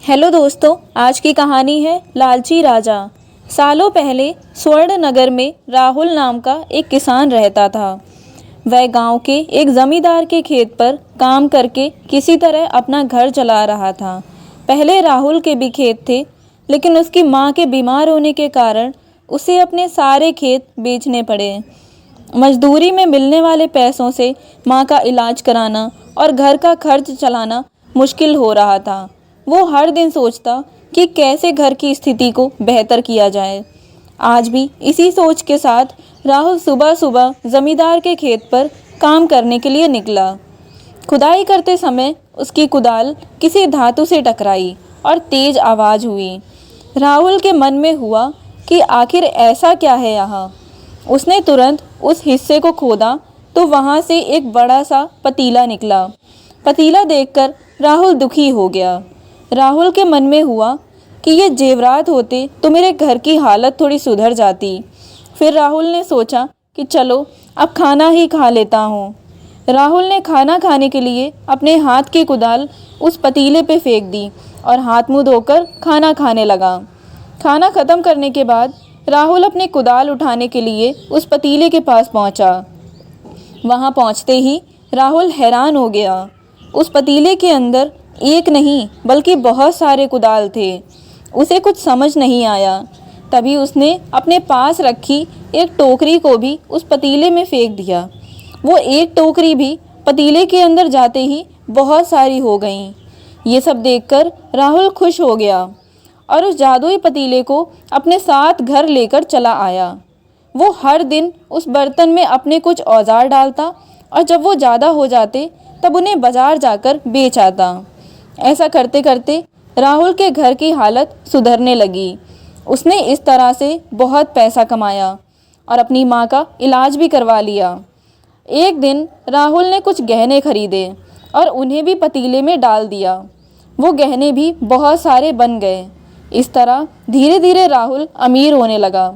Hello दोस्तों, आज की कहानी है लालची राजा। सालों पहले स्वर्ण नगर में राहुल नाम का एक किसान रहता था। वह गांव के एक जमींदार के खेत पर काम करके किसी तरह अपना घर चला रहा था। पहले राहुल के भी खेत थे, लेकिन उसकी मां के बीमार होने के कारण उसे अपने सारे खेत बेचने पड़े। मजदूरी में मिलने वाले पैसों से मां का इलाज कराना और घर का खर्च चलाना मुश्किल हो रहा था। वो हर दिन सोचता कि कैसे घर की स्थिति को बेहतर किया जाए। आज भी इसी सोच के साथ राहुल सुबह सुबह जमींदार के खेत पर काम करने के लिए निकला। खुदाई करते समय उसकी कुदाल किसी धातु से टकराई और तेज आवाज़ हुई। राहुल के मन में हुआ कि आखिर ऐसा क्या है यहाँ। उसने तुरंत उस हिस्से को खोदा तो वहाँ से एक बड़ा सा पतीला निकला। पतीला देखकर राहुल दुखी हो गया। राहुल के मन में हुआ कि ये जेवरात होते तो मेरे घर की हालत थोड़ी सुधर जाती। फिर राहुल ने सोचा कि चलो अब खाना ही खा लेता हूँ। राहुल ने खाना खाने के लिए अपने हाथ की कुदाल उस पतीले पे फेंक दी और हाथ मुंह धोकर खाना खाने लगा। खाना ख़त्म करने के बाद राहुल अपनी कुदाल उठाने के लिए उस पतीले के पास पहुँचा। वहाँ पहुँचते ही राहुल हैरान हो गया। उस पतीले के अंदर एक नहीं बल्कि बहुत सारे कुदाल थे। उसे कुछ समझ नहीं आया। तभी उसने अपने पास रखी एक टोकरी को भी उस पतीले में फेंक दिया। वो एक टोकरी भी पतीले के अंदर जाते ही बहुत सारी हो गईं। ये सब देखकर राहुल खुश हो गया और उस जादुई पतीले को अपने साथ घर लेकर चला आया। वो हर दिन उस बर्तन में अपने कुछ औजार डालता और जब वो ज़्यादा हो जाते तब उन्हें बाजार जाकर बेच आता। ऐसा करते करते राहुल के घर की हालत सुधरने लगी। उसने इस तरह से बहुत पैसा कमाया और अपनी माँ का इलाज भी करवा लिया। एक दिन राहुल ने कुछ गहने खरीदे और उन्हें भी पतीले में डाल दिया। वो गहने भी बहुत सारे बन गए। इस तरह धीरे धीरे राहुल अमीर होने लगा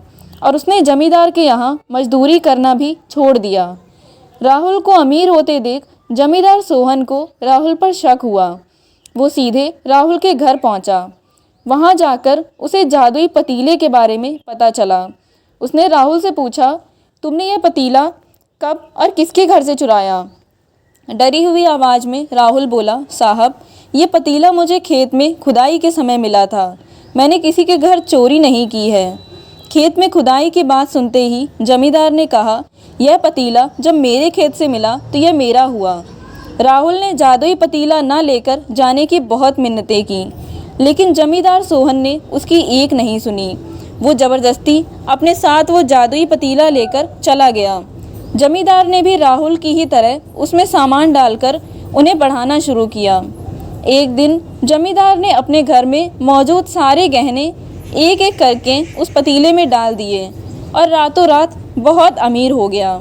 और उसने जमींदार के यहाँ मजदूरी करना भी छोड़ दिया। राहुल को अमीर होते देख जमींदार सोहन को राहुल पर शक हुआ। वो सीधे राहुल के घर पहुंचा। वहां जाकर उसे जादुई पतीले के बारे में पता चला। उसने राहुल से पूछा, तुमने यह पतीला कब और किसके घर से चुराया? डरी हुई आवाज़ में राहुल बोला, साहब, ये पतीला मुझे खेत में खुदाई के समय मिला था। मैंने किसी के घर चोरी नहीं की है। खेत में खुदाई की बात सुनते ही जमींदार ने कहा, यह पतीला जब मेरे खेत से मिला तो यह मेरा हुआ। राहुल ने जादुई पतीला ना लेकर जाने की बहुत मिन्नतें की, लेकिन जमींदार सोहन ने उसकी एक नहीं सुनी। वो ज़बरदस्ती अपने साथ वो जादुई पतीला लेकर चला गया। जमींदार ने भी राहुल की ही तरह उसमें सामान डालकर उन्हें बढ़ाना शुरू किया। एक दिन जमींदार ने अपने घर में मौजूद सारे गहने एक एक करके उस पतीले में डाल दिए और रातों रात बहुत अमीर हो गया।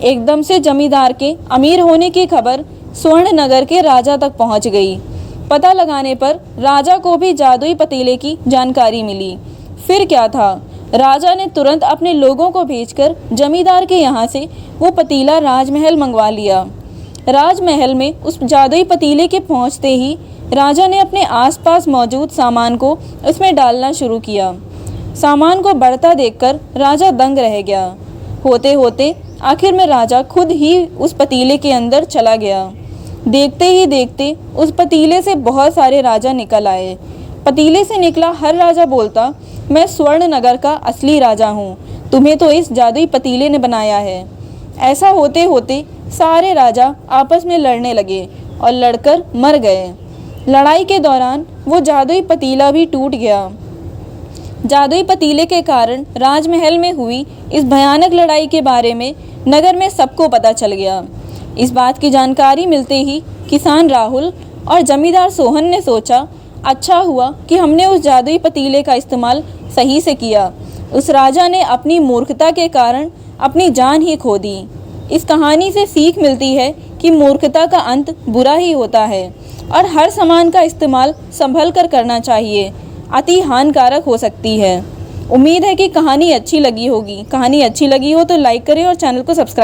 एकदम से जमींदार के अमीर होने की खबर स्वर्ण नगर के राजा तक पहुंच गई। पता लगाने पर राजा को भी जादुई पतीले की जानकारी मिली। फिर क्या था, राजा ने तुरंत अपने लोगों को भेजकर जमींदार के यहाँ से वो पतीला राजमहल मंगवा लिया। राजमहल में उस जादुई पतीले के पहुँचते ही राजा ने अपने आसपास मौजूद सामान को उसमें डालना शुरू किया। सामान को बढ़ता देखकर राजा दंग रह गया। होते होते आखिर में राजा खुद ही उस पतीले के अंदर चला गया। देखते ही देखते उस पतीले से बहुत सारे राजा निकल आए। पतीले से निकला हर राजा बोलता, मैं स्वर्ण नगर का असली राजा हूँ, तुम्हें तो इस जादुई पतीले ने बनाया है। ऐसा होते होते सारे राजा आपस में लड़ने लगे और लड़कर मर गए। लड़ाई के दौरान वो जादुई पतीला भी टूट गया। जादुई पतीले के कारण राजमहल में हुई इस भयानक लड़ाई के बारे में नगर में सबको पता चल गया। इस बात की जानकारी मिलते ही किसान राहुल और जमींदार सोहन ने सोचा, अच्छा हुआ कि हमने उस जादुई पतीले का इस्तेमाल सही से किया। उस राजा ने अपनी मूर्खता के कारण अपनी जान ही खो दी। इस कहानी से सीख मिलती है कि मूर्खता का अंत बुरा ही होता है और हर सामान का इस्तेमाल संभल कर करना चाहिए, अति हानिकारक हो सकती है। उम्मीद है कि कहानी अच्छी लगी होगी। कहानी अच्छी लगी हो तो लाइक करें और चैनल को सब्सक्राइब